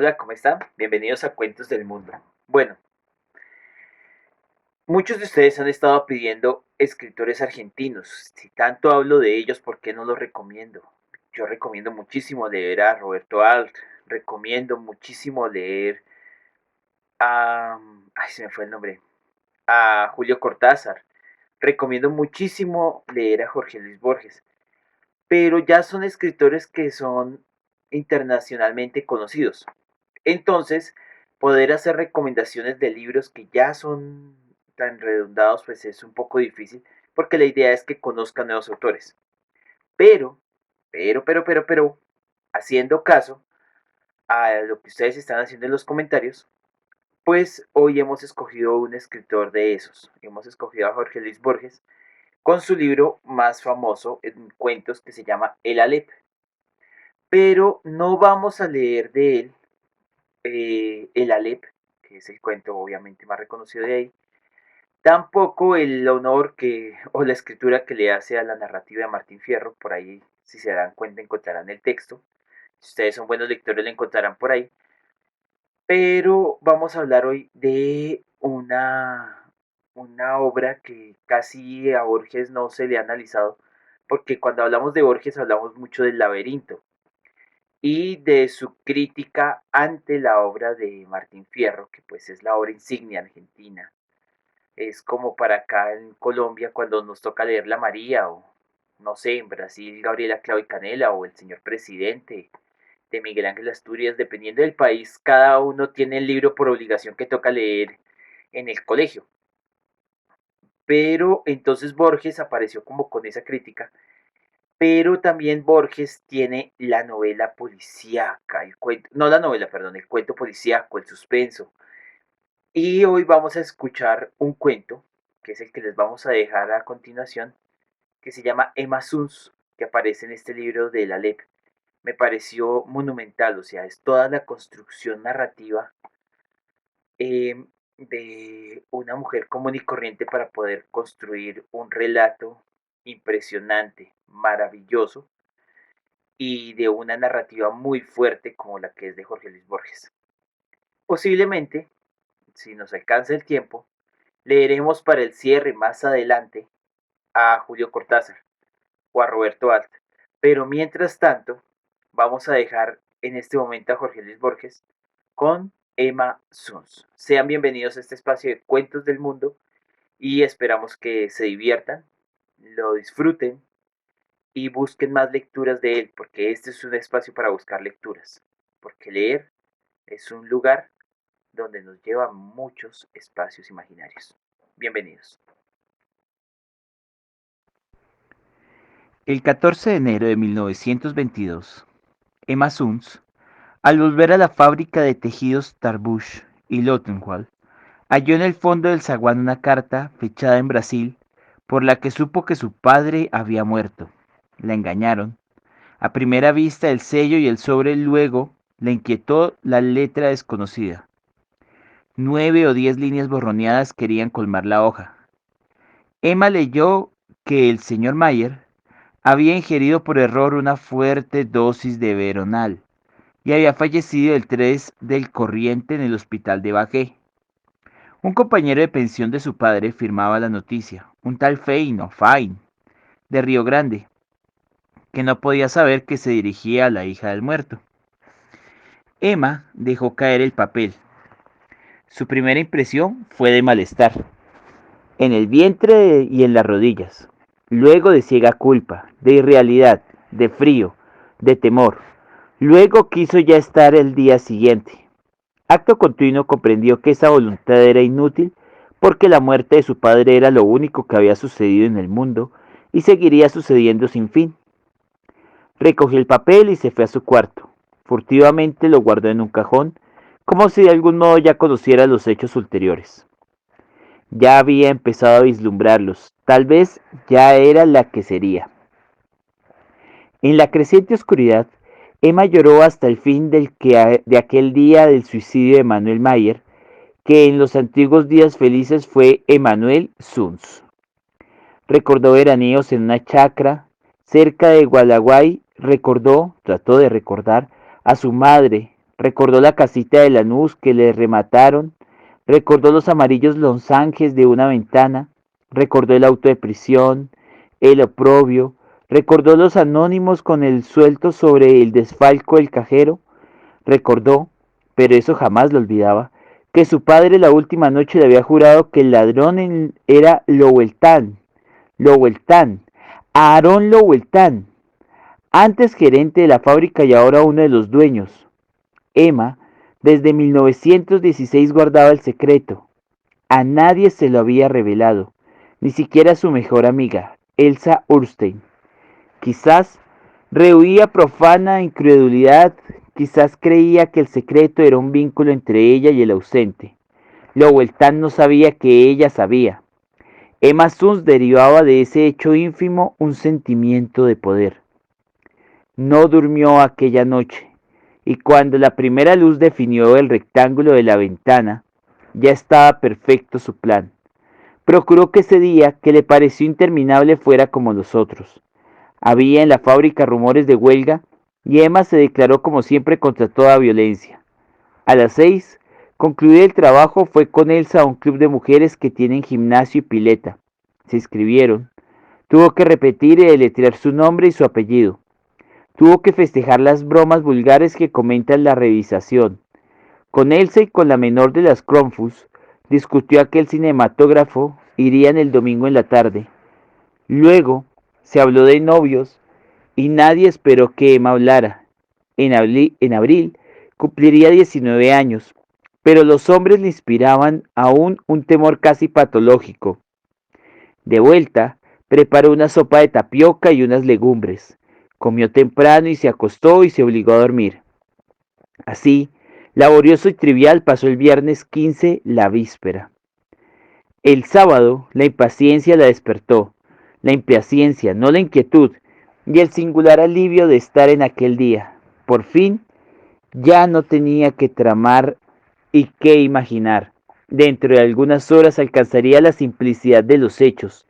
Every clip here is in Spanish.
Hola, ¿cómo están? Bienvenidos a Cuentos del Mundo. Bueno, muchos de ustedes han estado pidiendo escritores argentinos. Si tanto hablo de ellos, ¿por qué no los recomiendo? Yo recomiendo muchísimo leer a Roberto Alt, recomiendo muchísimo leer a... Ay, se me fue el nombre. A Julio Cortázar. Recomiendo muchísimo leer a Jorge Luis Borges. Pero ya son escritores que son internacionalmente conocidos. Entonces, poder hacer recomendaciones de libros que ya son tan redundados, pues es un poco difícil, porque la idea es que conozcan nuevos autores. Pero, pero, haciendo caso a lo que ustedes están haciendo en los comentarios, pues hoy hemos escogido un escritor de esos. Hemos escogido a Jorge Luis Borges con su libro más famoso en cuentos que se llama El Alep. Pero no vamos a leer de él El Alep, que es el cuento obviamente más reconocido de ahí, tampoco el honor que o la escritura que le hace a la narrativa de Martín Fierro, por ahí si se dan cuenta encontrarán el texto, si ustedes son buenos lectores lo encontrarán por ahí, pero vamos a hablar hoy de una obra que casi a Borges no se le ha analizado, porque cuando hablamos de Borges hablamos mucho del laberinto, y de su crítica ante la obra de Martín Fierro, que pues es la obra insignia argentina. Es como para acá en Colombia cuando nos toca leer La María o no sé, en Brasil Gabriela Clavo y Canela o El Señor Presidente de Miguel Ángel Asturias, dependiendo del país, cada uno tiene el libro por obligación que toca leer en el colegio. Pero entonces Borges apareció como con esa crítica, pero también Borges tiene la novela policíaca, el cuento, no la novela, perdón, el cuento policíaco, el suspenso. Y hoy vamos a escuchar un cuento, que es el que les vamos a dejar a continuación, que se llama Emma Suns, que aparece en este libro de la LEP. Me pareció monumental, o sea, es toda la construcción narrativa de una mujer común y corriente para poder construir un relato impresionante, maravilloso, y de una narrativa muy fuerte como la que es de Jorge Luis Borges. Posiblemente, si nos alcanza el tiempo, leeremos para el cierre más adelante a Julio Cortázar o a Roberto Alt. Pero mientras tanto, vamos a dejar en este momento a Jorge Luis Borges con Emma Suns. Sean bienvenidos a este espacio de Cuentos del Mundo y esperamos que se diviertan, lo disfruten y busquen más lecturas de él, porque este es un espacio para buscar lecturas, porque leer es un lugar donde nos lleva a muchos espacios imaginarios. Bienvenidos. El 14 de enero de 1922, Emma Suns, al volver a la fábrica de tejidos Tarbush y Lottenwald, halló en el fondo del zaguán una carta fechada en Brasil por la que supo que su padre había muerto. La engañaron. A primera vista el sello y el sobre, luego le inquietó la letra desconocida. 9 o 10 líneas borroneadas querían colmar la hoja. Emma leyó que el señor Mayer había ingerido por error una fuerte dosis de veronal y había fallecido el 3 del corriente en el hospital de Baqué. Un compañero de pensión de su padre firmaba la noticia, un tal Fine, de Río Grande, que no podía saber que se dirigía a la hija del muerto. Emma dejó caer el papel. Su primera impresión fue de malestar, en el vientre y en las rodillas, luego de ciega culpa, de irrealidad, de frío, de temor. Luego quiso ya estar el día siguiente. Acto continuo comprendió que esa voluntad era inútil porque la muerte de su padre era lo único que había sucedido en el mundo y seguiría sucediendo sin fin. Recogió el papel y se fue a su cuarto. Furtivamente lo guardó en un cajón, como si de algún modo ya conociera los hechos ulteriores. Ya había empezado a vislumbrarlos, tal vez ya era la que sería. En la creciente oscuridad, Emma lloró hasta el fin de aquel día del suicidio de Manuel Mayer, que en los antiguos días felices fue Emanuel Suns. Recordó veraníos en una chacra cerca de Gualeguay, trató de recordar a su madre, Recordó la casita de Lanús que le remataron, recordó los amarillos losanges de una ventana, recordó el auto de prisión, el oprobio, recordó los anónimos con el suelto sobre el desfalco del cajero, recordó, pero eso jamás lo olvidaba, que su padre la última noche le había jurado que el ladrón era Loweltán, Aarón Loweltán, antes gerente de la fábrica y ahora uno de los dueños. Emma, desde 1916 guardaba el secreto. A nadie se lo había revelado, ni siquiera a su mejor amiga, Elsa Urstein. Quizás rehuía profana incredulidad, quizás creía que el secreto era un vínculo entre ella y el ausente. Loweltán no sabía que ella sabía. Emma Suns derivaba de ese hecho ínfimo un sentimiento de poder. No durmió aquella noche, y cuando la primera luz definió el rectángulo de la ventana, ya estaba perfecto su plan. Procuró que ese día, que le pareció interminable, fuera como los otros. Había en la fábrica rumores de huelga, y Emma se declaró como siempre contra toda violencia. A las 6, concluido el trabajo, fue con Elsa a un club de mujeres que tienen gimnasio y pileta. Se inscribieron. Tuvo que repetir y deletrear su nombre y su apellido. Tuvo que festejar las bromas vulgares que comentan la revisación. Con Elsa y con la menor de las Cronfus, discutió a que el cinematógrafo irían el domingo en la tarde. Luego se habló de novios y nadie esperó que Emma hablara. En abril cumpliría 19 años, pero los hombres le inspiraban aún un temor casi patológico. De vuelta, preparó una sopa de tapioca y unas legumbres. Comió temprano y se acostó y se obligó a dormir. Así, laborioso y trivial pasó el viernes 15, la víspera. El sábado, la impaciencia la despertó. La impaciencia, no la inquietud, y el singular alivio de estar en aquel día. Por fin, ya no tenía que tramar y que imaginar. Dentro de algunas horas alcanzaría la simplicidad de los hechos.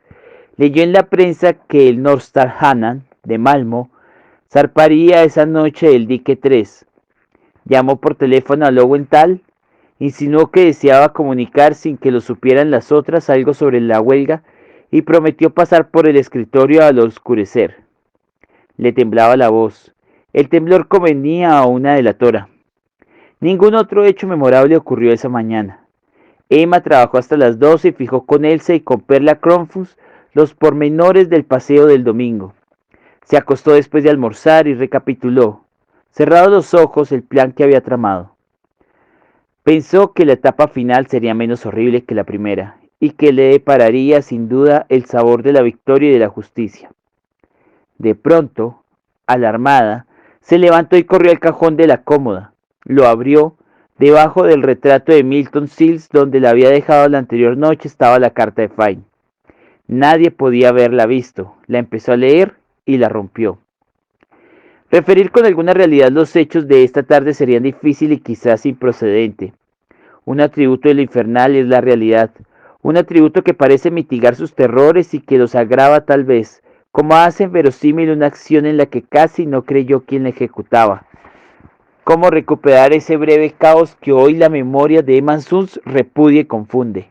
Leyó en la prensa que el Northstar Hannan, de Malmo, zarparía esa noche del dique 3. Llamó por teléfono a Lowenthal, insinuó que deseaba comunicar sin que lo supieran las otras algo sobre la huelga y prometió pasar por el escritorio al oscurecer. Le temblaba la voz. El temblor convenía a una delatora. Ningún otro hecho memorable ocurrió esa mañana. Emma trabajó hasta las 12 y fijó con Elsa y con Perla Cronfus los pormenores del paseo del domingo. Se acostó después de almorzar y recapituló, cerrados los ojos, el plan que había tramado. Pensó que la etapa final sería menos horrible que la primera, y que le depararía sin duda el sabor de la victoria y de la justicia. De pronto, alarmada, se levantó y corrió al cajón de la cómoda. Lo abrió. Debajo del retrato de Milton Sills, donde la había dejado la anterior noche, estaba la carta de Fine. Nadie podía haberla visto. La empezó a leer y la rompió. Referir con alguna realidad los hechos de esta tarde sería difícil y quizás improcedente. Un atributo de lo infernal es la realidad, un atributo que parece mitigar sus terrores y que los agrava tal vez, como hace verosímil una acción en la que casi no creyó quien la ejecutaba. ¿Cómo recuperar ese breve caos que hoy la memoria de Emma Suns repudia y confunde?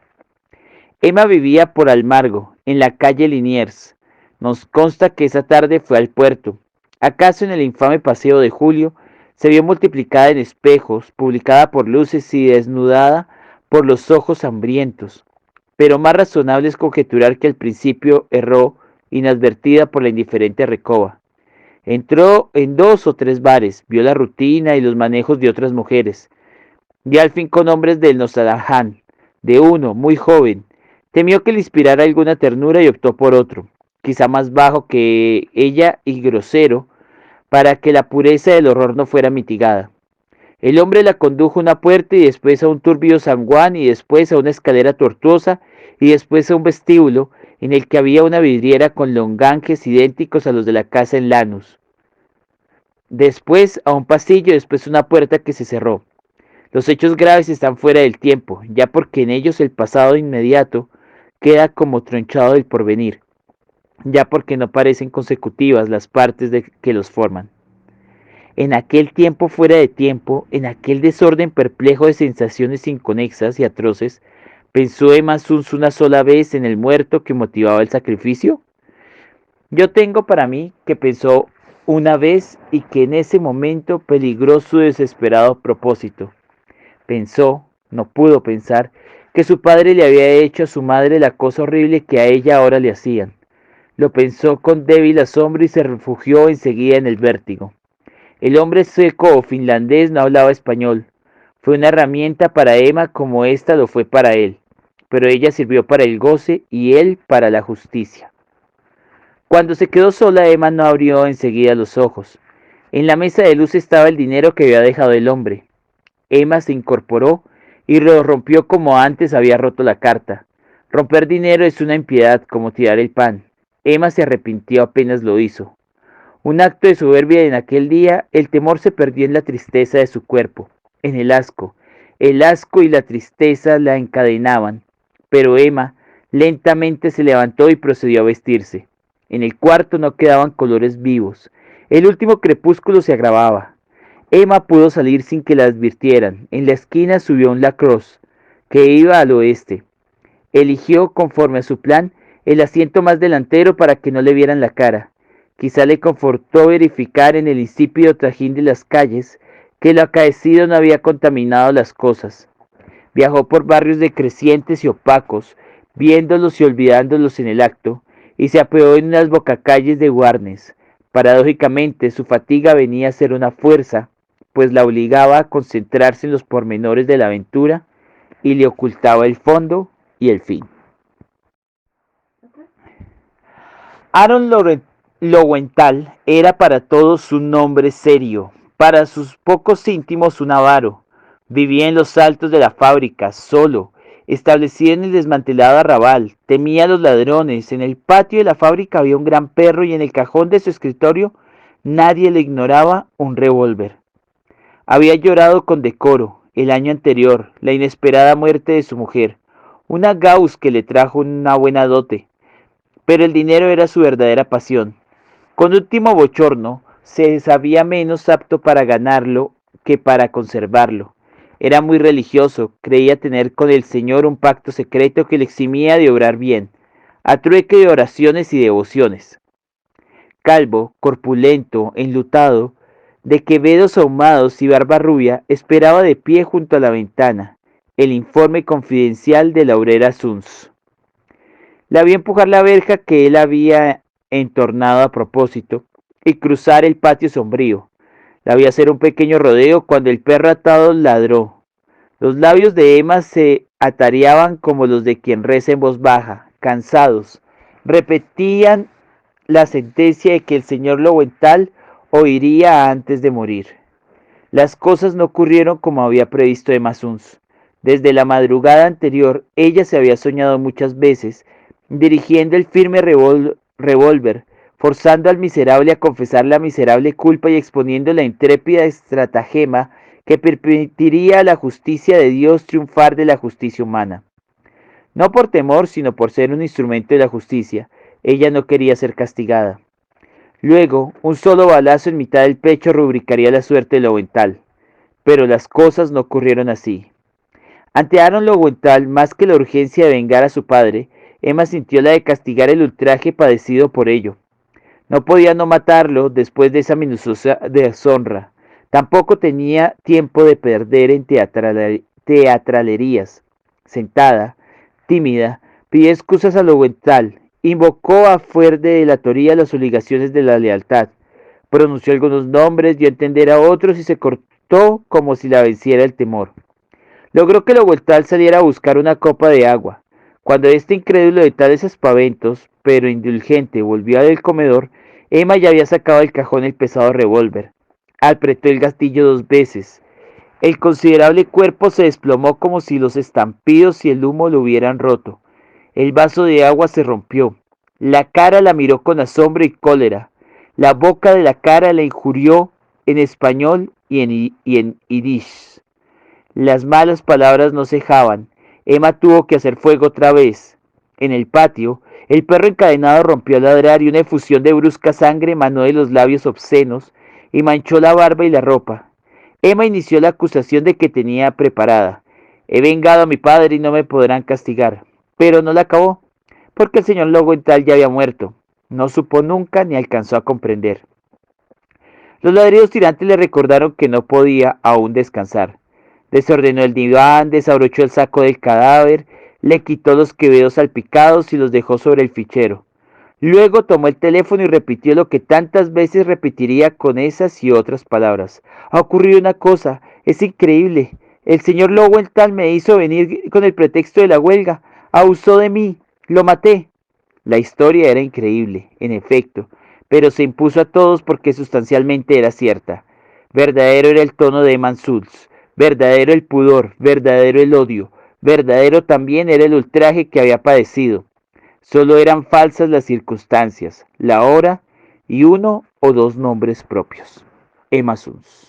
Emma vivía por Almargo, en la calle Liniers. Nos consta que esa tarde fue al puerto. ¿Acaso en el infame paseo de julio se vio multiplicada en espejos, publicada por luces y desnudada por los ojos hambrientos? Pero más razonable es conjeturar que al principio erró, inadvertida por la indiferente Recoba. Entró en 2 o 3 bares, vio la rutina y los manejos de otras mujeres. Y al fin con hombres del Nostalaján, de uno, muy joven. Temió que le inspirara alguna ternura y optó por otro, quizá más bajo que ella y grosero, para que la pureza del horror no fuera mitigada. El hombre la condujo a una puerta y después a un turbio zaguán y después a una escalera tortuosa y después a un vestíbulo en el que había una vidriera con longanjes idénticos a los de la casa en Lanús. Después a un pasillo y después una puerta que se cerró. Los hechos graves están fuera del tiempo, ya porque en ellos el pasado inmediato queda como tronchado del porvenir, ya porque no parecen consecutivas las partes que los forman. En aquel tiempo fuera de tiempo, en aquel desorden perplejo de sensaciones inconexas y atroces, ¿pensó Emma Suns una sola vez en el muerto que motivaba el sacrificio? Yo tengo para mí que pensó una vez y que en ese momento peligró su desesperado propósito. Pensó, no pudo pensar, que su padre le había hecho a su madre la cosa horrible que a ella ahora le hacían. Lo pensó con débil asombro y se refugió enseguida en el vértigo. El hombre sueco o finlandés no hablaba español. Fue una herramienta para Emma como ésta lo fue para él, pero ella sirvió para el goce y él para la justicia. Cuando se quedó sola, Emma no abrió enseguida los ojos. En la mesa de luz estaba el dinero que había dejado el hombre. Emma se incorporó y lo rompió como antes había roto la carta. Romper dinero es una impiedad como tirar el pan. Emma se arrepintió apenas lo hizo. Un acto de soberbia en aquel día, el temor se perdió en la tristeza de su cuerpo, en el asco. El asco y la tristeza la encadenaban, pero Emma lentamente se levantó y procedió a vestirse. En el cuarto no quedaban colores vivos. El último crepúsculo se agravaba. Emma pudo salir sin que la advirtieran. En la esquina subió un Lacrosse, que iba al oeste. Eligió, conforme a su plan, el asiento más delantero para que no le vieran la cara. Quizá le confortó verificar en el insípido trajín de las calles que lo acaecido no había contaminado las cosas. Viajó por barrios decrecientes y opacos, viéndolos y olvidándolos en el acto, y se apeó en unas bocacalles de Warnes. Paradójicamente, su fatiga venía a ser una fuerza, pues la obligaba a concentrarse en los pormenores de la aventura y le ocultaba el fondo y el fin. Aaron Lowenthal era para todos un hombre serio, para sus pocos íntimos un avaro. Vivía en los altos de la fábrica, solo, establecido en el desmantelado arrabal. Temía a los ladrones. En el patio de la fábrica había un gran perro y en el cajón de su escritorio nadie le ignoraba un revólver. Había llorado con decoro el año anterior la inesperada muerte de su mujer, una Gauss que le trajo una buena dote, pero el dinero era su verdadera pasión. Con último bochorno, se sabía menos apto para ganarlo que para conservarlo. Era muy religioso, creía tener con el Señor un pacto secreto que le eximía de obrar bien, a trueque de oraciones y devociones. Calvo, corpulento, enlutado, de quevedos ahumados y barba rubia, esperaba de pie junto a la ventana el informe confidencial de la obrera Suns. La vi empujar la verja que él había entornado a propósito y cruzar el patio sombrío. La vi hacer un pequeño rodeo cuando el perro atado ladró. Los labios de Emma se atareaban como los de quien reza en voz baja, cansados. Repetían la sentencia de que el señor Lowenthal oiría antes de morir. Las cosas no ocurrieron como había previsto Emma Suns. Desde la madrugada anterior, ella se había soñado muchas veces, dirigiendo el firme revólver, forzando al miserable a confesar la miserable culpa y exponiendo la intrépida estratagema que permitiría a la justicia de Dios triunfar de la justicia humana. No por temor, sino por ser un instrumento de la justicia, ella no quería ser castigada. Luego, un solo balazo en mitad del pecho rubricaría la suerte de Lowenthal. Pero las cosas no ocurrieron así. Ante Aaron Lowenthal, más que la urgencia de vengar a su padre, Emma sintió la de castigar el ultraje padecido por ello. No podía no matarlo después de esa minuciosa deshonra. Tampoco tenía tiempo de perder en teatralerías. Sentada, tímida, pidió excusas a Lowenthal, invocó a fuer de delatoría las obligaciones de la lealtad, pronunció algunos nombres, dio a entender a otros y se cortó como si la venciera el temor. Logró que Lowenthal saliera a buscar una copa de agua. Cuando este incrédulo de tales aspaventos, pero indulgente, volvió del comedor, Emma ya había sacado del cajón el pesado revólver. Apretó el gatillo 2 veces. El considerable cuerpo se desplomó como si los estampidos y el humo lo hubieran roto. El vaso de agua se rompió. La cara la miró con asombro y cólera. La boca de la cara la injurió en español y en yiddish. Las malas palabras no cejaban. Emma tuvo que hacer fuego otra vez. En el patio, el perro encadenado rompió a ladrar y una efusión de brusca sangre emanó de los labios obscenos y manchó la barba y la ropa. Emma inició la acusación de que tenía preparada. He vengado a mi padre y no me podrán castigar. Pero no la acabó, porque el señor Lowenthal ya había muerto. No supo nunca ni alcanzó a comprender. Los ladridos tirantes le recordaron que no podía aún descansar. Desordenó el diván, desabrochó el saco del cadáver, le quitó los quevedos salpicados y los dejó sobre el fichero. Luego tomó el teléfono y repitió lo que tantas veces repetiría con esas y otras palabras. Ha ocurrido una cosa, es increíble. El señor Lowenthal me hizo venir con el pretexto de la huelga. Abusó de mí. Lo maté. La historia era increíble, en efecto, pero se impuso a todos porque sustancialmente era cierta. Verdadero era el tono de Eman Schultz, verdadero el pudor, verdadero el odio, verdadero también era el ultraje que había padecido. Solo eran falsas las circunstancias, la hora y uno o dos nombres propios. Emma Schultz.